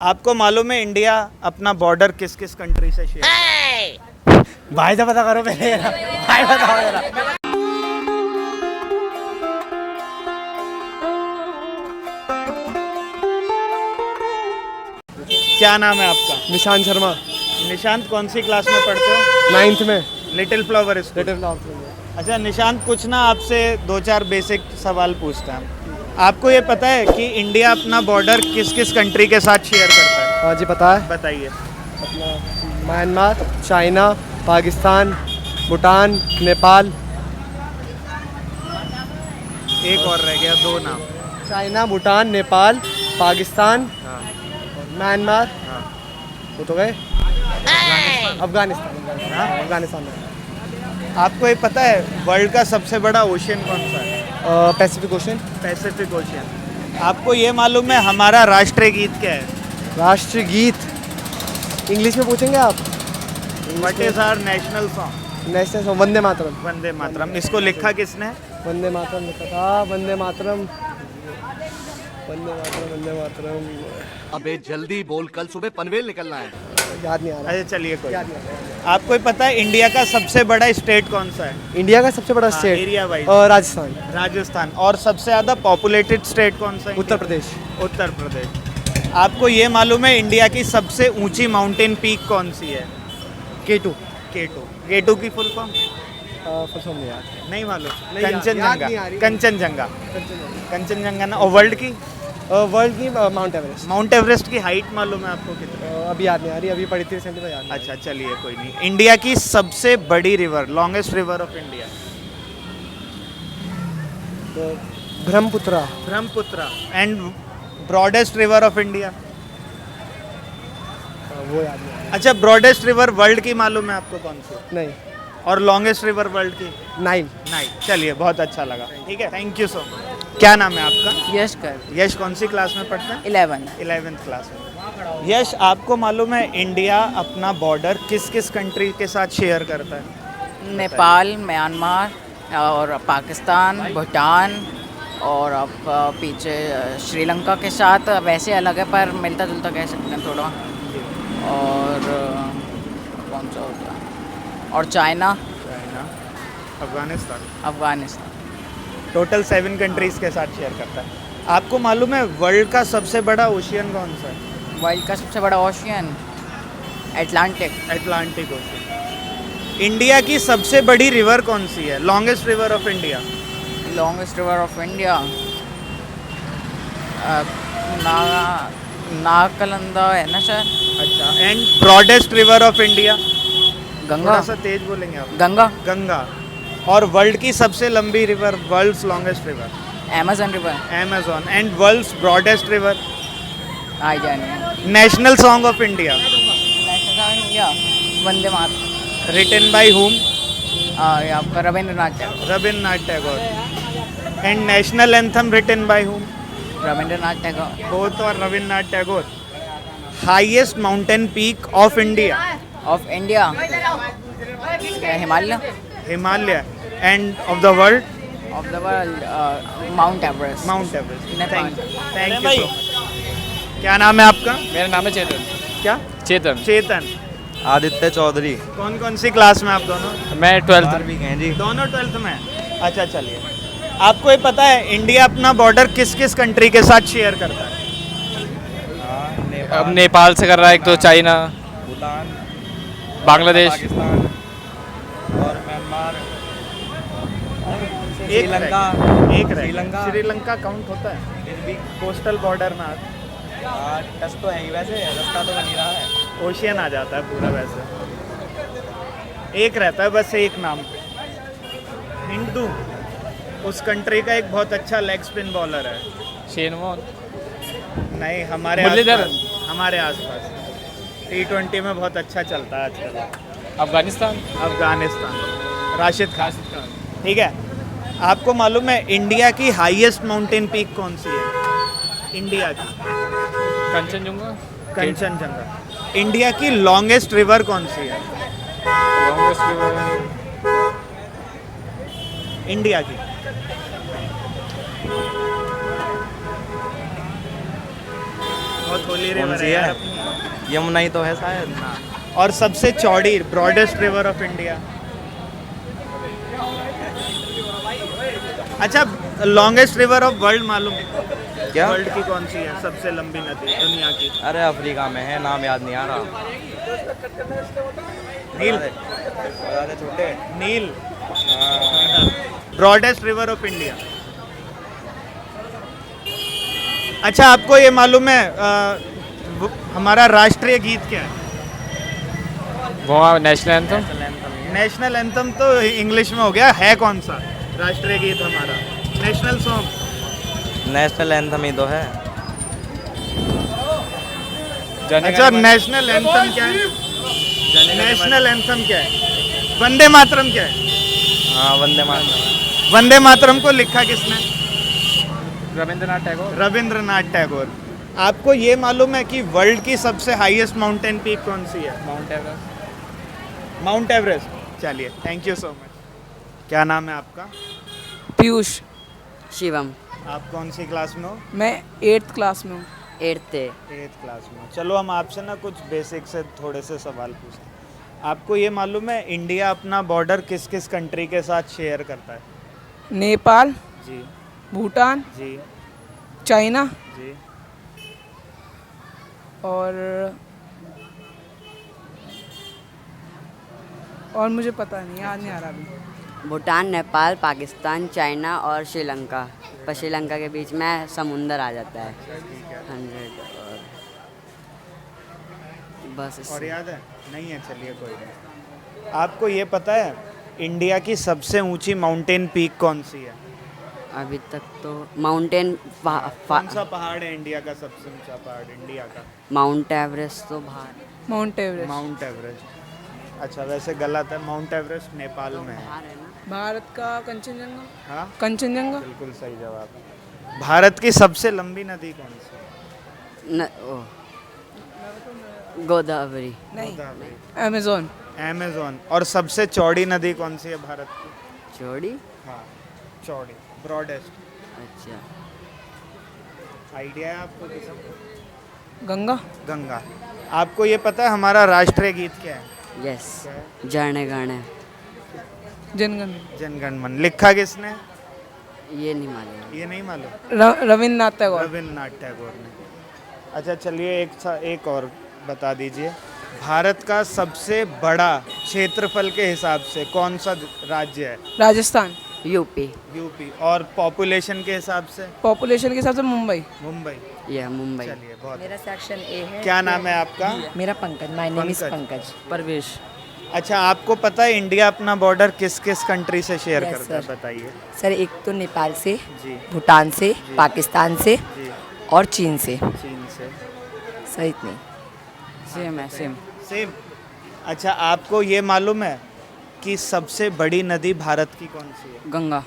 आपको मालूम है इंडिया अपना बॉर्डर किस किस कंट्री से शेयर? भाई से पता करो पहले भाई बताओ जरा। क्या नाम है आपका? निशांत शर्मा। निशांत कौन सी क्लास में पढ़ते हो? 9th में। Little flower school. Little flower. अच्छा निशांत, कुछ ना आपसे दो चार बेसिक सवाल पूछते हैं। आपको ये पता है कि इंडिया अपना बॉर्डर किस किस कंट्री के साथ शेयर करता है? हाँ जी पता है। बताइए। अपना म्यांमार, चाइना, पाकिस्तान, भूटान, नेपाल। एक और रह गया, दो नाम। चाइना, भूटान, नेपाल, पाकिस्तान, हाँ म्यांमार। हाँ। वो तो गए। अफगानिस्तान। हाँ? अफगानिस्तान में। आपको ये पता है वर्ल्ड का सबसे बड़ा ओशियन कौन सा है? Pacific ocean. Pacific ocean. आपको ये मालूम है हमारा राष्ट्रीय गीत क्या है? राष्ट्रीय गीत इंग्लिश में पूछेंगे आप? What is our national song? National song Vande Mataram. Vande Mataram. इसको लिखा किसने? वंदे मातरम लिखा था। वंदे मातरम, वंदे मातरम, वंदे मातरम। अबे जल्दी बोल, कल सुबह पनवेल निकलना है। याद नहीं आ रहा। अच्छा चलिए कोई। याद नहीं आ रहा। आपको ये पता है इंडिया का सबसे बड़ा स्टेट कौन सा है? इंडिया का सबसे बड़ा हाँ, state area wise. Rajasthan. Rajasthan. और सबसे ज्यादा पॉपुलेटेड स्टेट कौन सा है? उत्तर प्रदेश। उत्तर प्रदेश। आपको ये मालूम है इंडिया की सबसे ऊंची माउंटेन पीक कौन सी है? K2। केटू। केटू की फुल फॉर्म फुल फॉर्म नहीं याद। नहीं मालूम? नहीं याद नहीं आ कंचनजंगा। रही। कंचनजंगा। कंचनजंगा ना। और वर्ल्ड की? वर्ल्ड की माउंट एवरेस्ट। माउंट एवरेस्ट की हाइट मालूम है आपको कितनी? अभी याद नहीं आ रही। अभी पढ़ी थी रिसेंटली में, याद नहीं। अच्छा चलिए कोई नहीं। इंडिया की सबसे बड़ी river, longest river of India? तो Brahmaputra. Brahmaputra. And broadest river of India? वो याद नहीं आ रही। अच्छा, ब्रॉडेस्ट रिवर वर्ल्ड की मालूम है आपको कौन सी? नहीं। और लॉन्गेस्ट रिवर वर्ल्ड की? नाइल। नहीं। चलिए बहुत अच्छा लगा। ठीक है, थैंक यू सो मच। क्या नाम है आपका? यश कर यश कौन सी क्लास में पढ़ते हैं? 11 11th क्लास में। यश, आपको मालूम है इंडिया अपना बॉर्डर किस किस कंट्री के साथ शेयर करता है? नेपाल, म्यांमार और पाकिस्तान, भूटान और अब पीछे श्रीलंका के साथ। वैसे अलग है पर मिलता जुलता कह सकते हैं थोड़ा। और कौन सा होता है? और China, China, Afghanistan. Afghanistan. Total 7 countries के साथ शेयर करता है। आपको मालूम है वर्ल्ड का सबसे बड़ा ओशियन कौन सा है? वर्ल्ड का सबसे बड़ा ocean Atlantic. Atlantic ocean. India की सबसे बड़ी रिवर कौन सी है? Longest river of India? Longest river of India नाकलंदा है ना सर? अच्छा। And broadest river of India? Ganga. थोड़ा सा तेज बोलेंगे आप। गंगा। गंगा। और वर्ल्ड की सबसे लंबी river, world's longest river? Amazon river. Amazon. And world's broadest river? आई जाने। National song of India? India Vande Mataram. Written by whom? आपका Rabindranath Tagore. Rabindranath Tagore. And national anthem written by whom? Rabindranath Tagore. Both और Rabindranath Tagore. Highest mountain peak of India? Of India Himalaya. Himalaya. And of the world? Of the world Mount Everest. Mount Everest. Nepal. Thank you so much. क्या नाम है आपका? मेरा नाम है चेतन। क्या? चेतन। चेतन। आदित्य चौधरी। कौन कौन सी क्लास में आप दोनों? मैं 12th। भी हैं जी। दोनों 12th में? अच्छा चलिए। आपको ये पता है इंडिया अपना बॉर्डर किस किस कंट्री के साथ शेयर करता है? अब नेपाल से कर रहा है, एक तो चाइना, भूटान, बांग्लादेश। पाकिस्तान और म्यांमार। एक श्रीलंका। एक रह श्रीलंका। श्रीलंका काउंट होता है? फिर भी कोस्टल बॉर्डर में टच तो है ही, वैसे रास्ता तो बन ही रहा है। ओशियन आ जाता है पूरा वैसे। एक रहता है बस एक नाम पे। हिंदू। उस कंट्री का एक बहुत अच्छा लेग स्पिन बॉलर है। Shane Warne. नहीं, हमारे मुरलीधरन। आसपास। हमारे आसपास T20 में बहुत अच्छा चलता है आजकल। अफगानिस्तान। अफगानिस्तान। राशिद खान। ठीक है। आपको मालूम है इंडिया की हाईएस्ट माउंटेन पीक कौन सी है? इंडिया की? कंचनजुंगा। कंचनजंगा। इंडिया की लॉन्गेस्ट रिवर कौन सी है? Longest river. इंडिया की? बहुत होली कौन रिवर सी है यार है? अपनी। यमुना ही तो है शायद। और सबसे चौड़ी ब्रॉडेस्ट रिवर ऑफ इंडिया। अच्छा, लॉन्गेस्ट रिवर ऑफ वर्ल्ड मालूम है? क्या? वर्ल्ड की कौन सी है सबसे लंबी नदी दुनिया की? अरे अफ्रीका में है, नाम याद नहीं आ रहा। नील। बता दे छोटे। Nile. Broadest river of India. अच्छा, आपको ये मालूम है हमारा राष्ट्रीय गीत क्या है? वो नेशनल एंथम। नेशनल एंथम तो इंग्लिश में हो गया, है कौन सा राष्ट्रीय गीत हमारा? National song. नेशनल एंथम ही तो है। अच्छा, नेशनल एंथम क्या है? नेशनल एंथम क्या है? वंदे मातरम क्या है? हाँ, वंदे मातरम। वंदे मातरम को लिखा किसने? रविंद्रनाथ टैगोर। रविंद्रनाथ टैगोर। आपको ये मालूम है कि वर्ल्ड की सबसे हाईएस्ट माउंटेन पीक कौन सी है? Mount Everest. Mount Everest. चलिए, थैंक यू सो मच। क्या नाम है आपका? पीयूष। शिवम। आप कौन सी क्लास में हो? मैं 8th क्लास में हूँ। 8th। 8th क्लास में हो। चलो हम आपसे ना कुछ बेसिक से थोड़े से सवाल पूछते हैं। आपको ये मालूम है इंडिया अपना बॉर्डर किस किस कंट्री के साथ शेयर करता है? नेपाल, जी भूटान, जी चाइना जी। और मुझे पता नहीं, याद नहीं आ रहा अभी। भूटान, नेपाल, पाकिस्तान, चाइना और श्रीलंका। पर श्रीलंका के बीच में समुंदर आ जाता है। 100 और बस और इससे। याद है? नहीं है, चलिए कोई नहीं। आपको ये पता है इंडिया की सबसे ऊंची माउंटेन पीक कौन सी है? अभी तक तो माउंटेन कौन सा पहाड़ है इंडिया का सबसे ऊंचा पहाड़ इंडिया का? माउंट एवरेस्ट तो बाहर। Mount Everest. Mount Everest. अच्छा, वैसे गलत है, माउंट एवरेस्ट नेपाल में है। बाहर है ना। भारत का कंचनजंगा। हाँ, कंचनजंगा। बिल्कुल सही जवाब है। भारत की सबसे लंबी नदी कौन सी है? गोदावरी। नहीं, गोदावरी। अमेजोन। अमेजोन। और सबसे चौड़ी नदी कौन सी है भारत की? चौड़ी। हाँ, चौड़ी, ब्रॉडेस्ट। अच्छा। आइडिया है आपको किसी? गंगा। गंगा। आपको ये पता है हमारा राष्ट्रीय गीत क्या है? यस। क्या है? जाने गाने। जनगण। जनगण मन। लिखा किसने? ये नहीं मालूम। ये नहीं मालूम। रविन्द्रनाथ टैगोर। रविन्द्रनाथ टैगोर ने। अच्छा, चलिए एक और बता दीजिए। भारत का सबसे बड़ा क्षेत्रफल के हिसाब से कौन सा राज्य है? राजस्थान। यूपी। यूपी। और पॉपुलेशन के हिसाब से? पॉपुलेशन के हिसाब से मुंबई। मुंबई। यह मुंबई। चलिए, बहुत। मेरा सेक्शन ए है। क्या नाम है आपका? मेरा Pankaj, my name is Pankaj. Pankaj. Parvesh. अच्छा, आपको पता है इंडिया अपना बॉर्डर किस किस कंट्री से शेयर Yes, करता है? sir. बताइए। सर, एक तो नेपाल से, जी भूटान से, पाकिस्तान से जी। और चीन से। चीन से। सर इतनी। सेम है, सेम। सेम। अच्छा, आपको ये मालूम है कि सबसे बड़ी नदी भारत की कौन सी है? गंगा।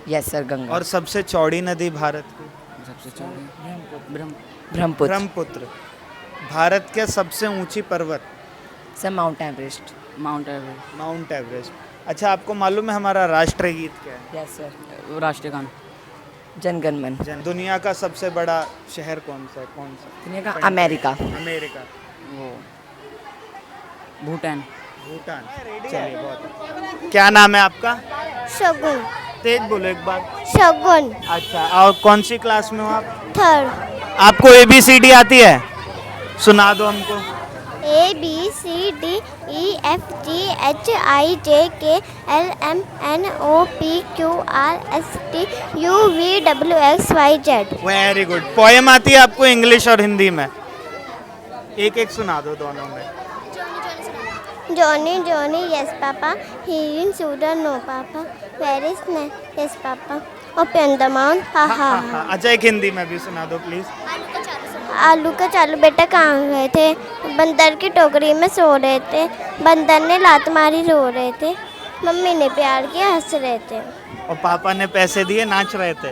Yes sir, Ganga. और सबसे चौड़ी नदी भारत की? सबसे चौड़ी ब्रह्मपुत्र। ब्रह्मपुत्र। भारत के सबसे ऊंची पर्वत? Sir, mount Everest. Mount Everest. Mount Everest. अच्छा, आपको मालूम है हमारा राष्ट्रीय गीत क्या है? Yes sir. राष्ट्रीय गान। जनगण मन। दुनिया का सबसे बड़ा शहर कौन सा है? कौन सा? दुनिया का अमेरिका। अमेरिका। वो भूटान। भूटान। चलिए, बहुत। क्या नाम है आपका? शगुन। तेज बोलो एक बार। शगुन। अच्छा, और कौन सी क्लास में हो आप? 3rd। आपको ABCD आती है? सुना दो हमको। ABCD EFG HIJ KL MNOP QRST UVWXYZ। Very good. Poem आती है आपको इंग्लिश और हिंदी में? एक एक सुना दो दोनों में। जॉनी जॉनी यस पापा, हीरिन sugar no papa, where is yes papa, open the mouth ha ha हा। अच्छा, एक हिंदी में भी सुना दो प्लीज। आलू का चालू बेटा कहाँ गए थे? बंदर की टोकरी में सो रहे थे, बंदर ने लात मारी रो रहे थे, मम्मी ने प्यार किया हंस रहे थे, और पापा ने पैसे दिए नाच रहे थे।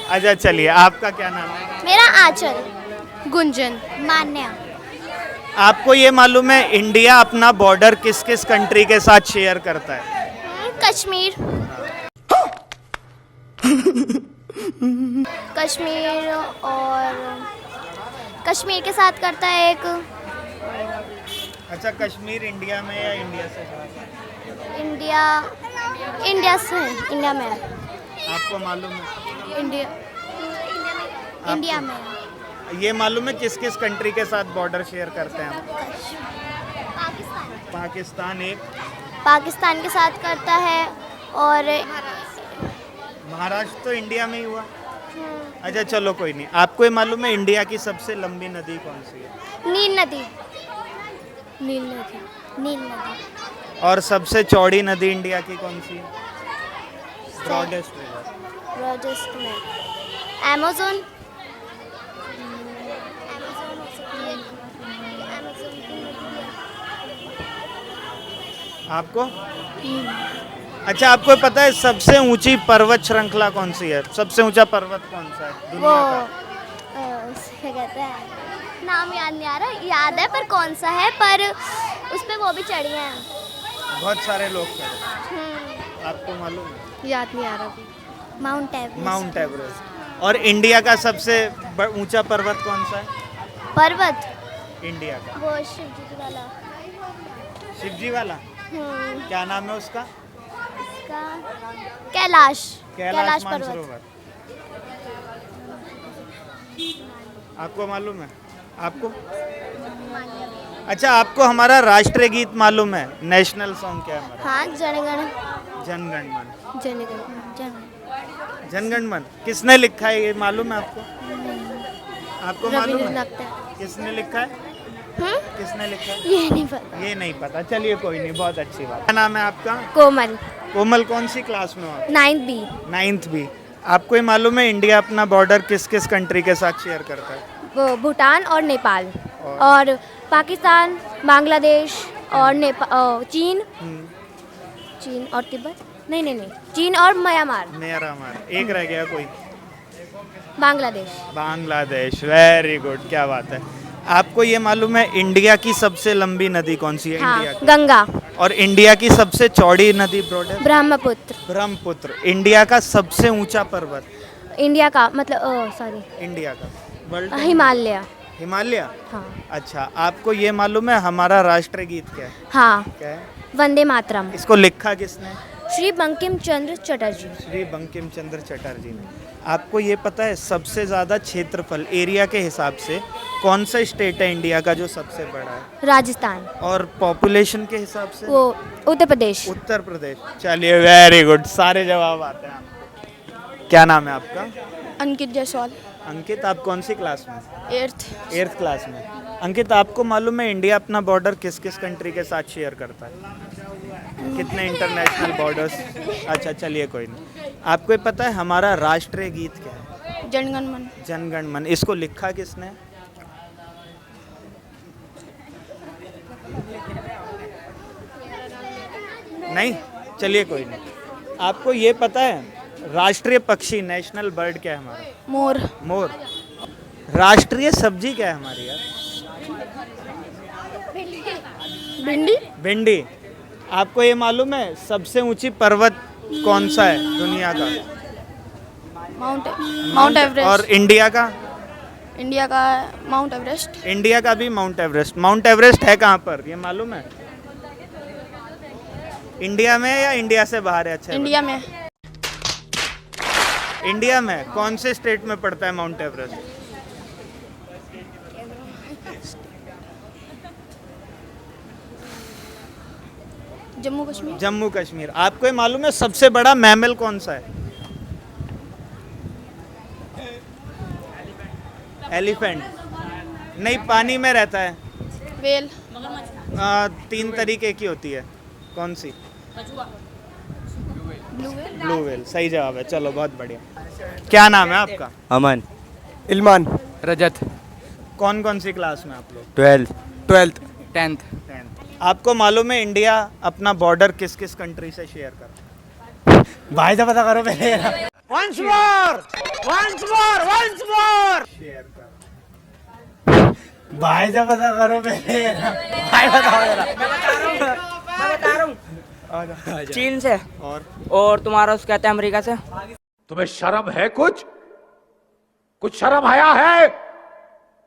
अच्छा, चलिए, आपका क्या नाम है? मेरा आंचल। गुंजन। मान्या। आपको ये मालूम है इंडिया अपना बॉर्डर किस किस कंट्री के साथ शेयर करता है? कश्मीर। कश्मीर और कश्मीर के साथ करता है एक, अच्छा कश्मीर इंडिया में या इंडिया से बाहर? इंडिया इंडिया से है, इंडिया में है, आपको मालूम है? इंडिया इंडिया में है। ये मालूम है किस किस कंट्री के साथ बॉर्डर शेयर करते हैं हम? पाकिस्तान एक, पाकिस्तान के साथ करता है और महाराष्ट्र तो इंडिया में ही हुआ। अच्छा चलो कोई नहीं। आपको ये मालूम है इंडिया की सबसे लंबी नदी कौन सी है? नील नदी, नील नदी, नील नदी। और सबसे चौड़ी नदी इंडिया की कौन सी है? Broadest river. ब्रॉडेस्ट में अमेज़न, आपको? अच्छा आपको पता है सबसे ऊंची पर्वत श्रृंखला कौन सी है? सबसे ऊंचा पर्वत कौन सा है वो दुनिया का? क्या कहते हैं, नाम याद नहीं आ रहा, याद है पर कौन सा है, पर उस पे वो भी चढ़ी हैं। बहुत सारे लोग चढ़े। आपको मालूम है? याद नहीं आ रहा अभी। Mount Everest. Mount Everest. और इंडिया का सबसे ऊंचा पर्वत कौन सा है? पर्वत इंडिया का वो शिव जी वाला। शिवजी वाला। क्या नाम है उसका? इसका कैलाश, कैलाश पर्वत। मानसरोवर। आपको मालूम है? आपको? अच्छा आपको हमारा राष्ट्रीय गीत मालूम है? नेशनल सॉन्ग क्या है हमारा? हाँ, जनगण जनगण मन। जनगण जनगण मन किसने लिखा है ये मालूम है आपको? आपको मालूम है? रविंद्रनाथ। किसने लिखा है? किसने लिखा है? ये नहीं पता। ये नहीं पता। चलिए कोई नहीं, बहुत अच्छी बात। क्या नाम है आपका? कोमल, कोमल कौन सी क्लास में हो आप? 9th B। 9th B. आपको ये मालूम है इंडिया अपना बॉर्डर किस किस कंट्री के साथ शेयर करता है? वो भूटान और नेपाल और पाकिस्तान, बांग्लादेश और चीन, चीन और तिब्बत, नहीं, चीन और म्यांमार। म्यांमार। एक रह गया कोई? बांग्लादेश। बांग्लादेश। वेरी गुड, क्या बात है। आपको ये मालूम है इंडिया की सबसे लंबी नदी कौन सी है? हाँ, इंडिया की। गंगा। और इंडिया की सबसे चौड़ी नदी ब्रॉडेस्ट? ब्रह्मपुत्र। ब्रह्मपुत्र। इंडिया का सबसे ऊंचा पर्वत? इंडिया का मतलब सॉरी, इंडिया का वर्ल्ड? हिमालय। हिमालय। हाँ। अच्छा आपको ये मालूम है हमारा राष्ट्रीय गीत क्या है? हाँ, क्या है? वंदे मातरम। इसको लिखा किसने? श्री बंकिम चंद्र चटर्जी। श्री बंकिम चंद्र चटर्जी ने। आपको ये पता है सबसे ज़्यादा क्षेत्रफल एरिया के हिसाब से कौन सा स्टेट है इंडिया का जो सबसे बड़ा है? राजस्थान। और पॉपुलेशन के हिसाब से? वो उत्तर प्रदेश। उत्तर प्रदेश। चलिए वेरी गुड, सारे जवाब आते हैं आपको। क्या नाम है आपका? अंकित जायसवाल। अंकित, आप कौन सी क्लास में? 8th क्लास में। अंकित आपको मालूम है इंडिया अपना बॉर्डर किस किस कंट्री के साथ शेयर करता है? कितने इंटरनेशनल बॉर्डर्स? अच्छा चलिए कोई नहीं। आपको ये पता है हमारा राष्ट्रीय गीत क्या है? जनगण मन। जनगण मन। इसको लिखा किसने? नहीं, चलिए कोई नहीं। आपको ये पता है राष्ट्रीय पक्षी नेशनल बर्ड क्या है हमारा? मोर। मोर। राष्ट्रीय सब्जी क्या है हमारी यार? भिंडी। भिंडी। आपको ये मालूम है सबसे ऊंची पर्वत कौन सा है दुनिया का? Mount Everest. और इंडिया का? इंडिया का माउंट एवरेस्ट। इंडिया का भी माउंट एवरेस्ट। माउंट एवरेस्ट है कहाँ पर ये मालूम है? इंडिया में या इंडिया से बाहर है? अच्छा इंडिया में। इंडिया में कौन से स्टेट में पड़ता है माउंट एवरेस्ट? जम्मू कश्मीर। जम्मू कश्मीर। आपको ये मालूम है सबसे बड़ा मैमल कौन सा है? एलिफेंट। नहीं, पानी में रहता है। वेल। 3 तरीके की होती है, कौन सी? Blue whale. सही जवाब है। चलो बहुत बढ़िया। क्या नाम है आपका? अमन। इल्मान। रजत। कौन कौन सी क्लास में आप लोग? 12th। 10th। 10th। आपको मालूम है इंडिया अपना बॉर्डर किस किस कंट्री से शेयर करता है? भाई से पता करो पहले। Once more! शेयर कर। भाई से पता करो पहले। भाई बताओ जरा। मैं बता रहा हूँ। चीन से। और तुम्हारा उसको कहते हैं अमेरिका से। तुम्हें शर्म है? कुछ शर्म आया है?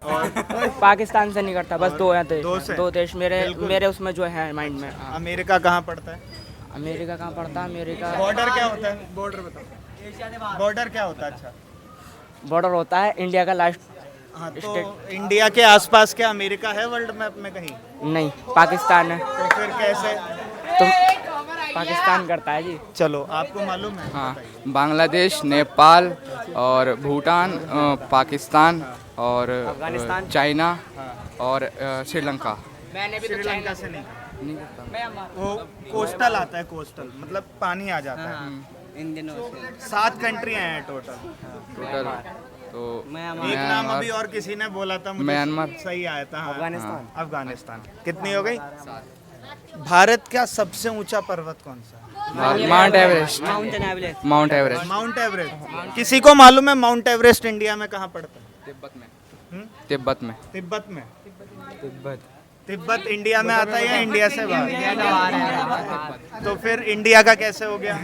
पाकिस्तान से नहीं करता, बस दो हैं दो से? दो देश मेरे बिल्कुल। मेरे उसमें जो है माइंड में। हाँ। अमेरिका कहाँ पड़ता है? अमेरिका कहाँ पड़ता है? अमेरिका बॉर्डर क्या होता है? बॉर्डर बताओ, बॉर्डर क्या होता है? अच्छा, बॉर्डर होता है इंडिया का लास्ट। हाँ, तो इंडिया के आसपास क्या अमेरिका है वर्ल्ड मैप में कहीं? नहीं, पाकिस्तान है। तो फिर कैसे? तो पाकिस्तान करता है जी। चलो, आपको मालूम है? हाँ, बांग्लादेश, नेपाल और भूटान, पाकिस्तान और अफगानिस्तान। चाइना और श्रीलंका। मैंने भी श्रीलंका से नहीं करता। वो कोस्टल आता है, कोस्टल मतलब पानी आ जाता है। Indian ocean. 7 कंट्री हैं टोटल। टोटल तो एक नाम अभी और किसी ने बोला था, मुझे म्यांमार। सही आया था। हाँ, अफगानिस्तान। अफगानिस्तान। कितनी हो गई? भारत का सबसे ऊंचा पर्वत कौन सा है? Mount Everest. Mountain Everest. Mount Everest Mount Everest. किसी को मालूम है माउंट एवरेस्ट इंडिया में कहाँ पड़ता है? तिब्बत में। हम्म? तिब्बत में। तिब्बत में। तिब्बत इंडिया में आता है या इंडिया से बाहर? तो फिर इंडिया का कैसे हो गया?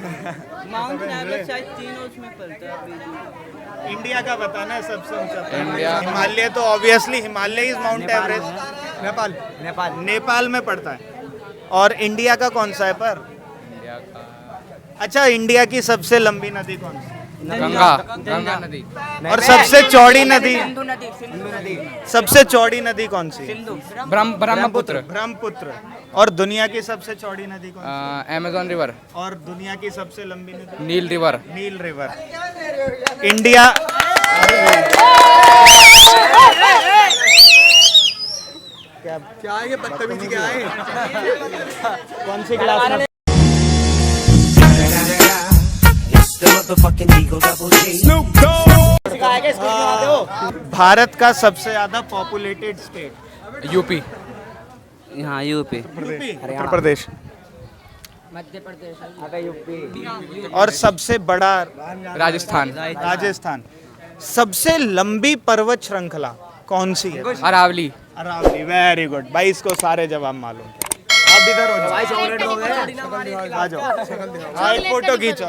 माउंटेन एवरेस्ट शायद तीनों उसमें पड़ता है। इंडिया का बताना है सबसे ऊंचा पर्वत। इंडिया। हिमालय तो obviously Himalaya is mount Everest. Nepal Nepal Nepal में पड़ता है। और इंडिया का कौन सा है पर? इंडिया का अच्छा, इंडिया की सबसे लंबी नदी कौन सी? गंगा। गंगा नदी। और सबसे चौड़ी नदी? सिंधु नदी। सबसे चौड़ी नदी कौन सी? ब्रह्मपुत्र। ब्रह्मपुत्र। और दुनिया की सबसे चौड़ी नदी कौन सी? Amazon river. और दुनिया की सबसे लंबी नदी? नील रिवर। नील रिवर। इंडिया क्या ये बदतमीजी क्या है? कौन सी क्लास में? भारत का सबसे ज्यादा पॉपुलेटेड स्टेट? यूपी। हाँ, यूपी। उत्तर प्रदेश। मध्य प्रदेश। यूपी। और सबसे बड़ा? राजस्थान। राजस्थान। सबसे लंबी पर्वत श्रृंखला कौन सी है? अरावली। अरावली। वेरी गुड भाई, इसको सारे जवाब मालूम थे। आप इधर हो जाओ, आ जाओ, हाँ, एक फोटो खींचो।